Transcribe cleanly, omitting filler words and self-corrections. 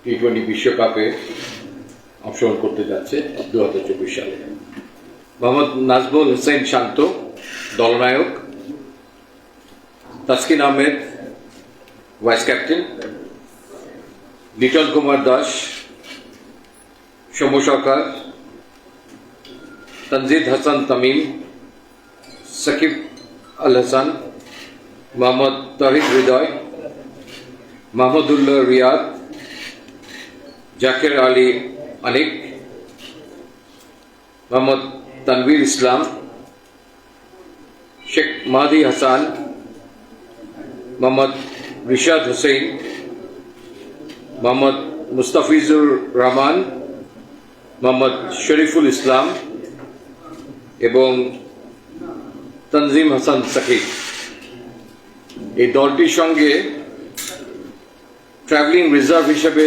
টি-20 বিশ্বকাপে অংশগ্রহণ করতে যাচ্ছে 2024 সালে। মোহাম্মদ নাজমুল হোসেন শান্ত দলনায়ক, তাসকিন আহমেদ ভাইস ক্যাপ্টেন, লিটন কুমার দাস, সৌম্য সরকার, তনজিদ হাসান তামিম, সাকিব আল হাসান, মোহাম্মদ তাহিদ হৃদয়, মাহমুদুল্লাহ রিয়াদ, জাকের আলী আনিক, মোহাম্মদ তানভীর ইসলাম, শেখ মাহদি হাসান, মোহাম্মদ রিশাদ হুসেন, মোহাম্মদ মুস্তাফিজুর রহমান, মোহাম্মদ শরীফুল ইসলাম এবং তনজিম হাসান সাকিব। এই দলটির সঙ্গে ট্রাভেলিং রিজার্ভ হিসেবে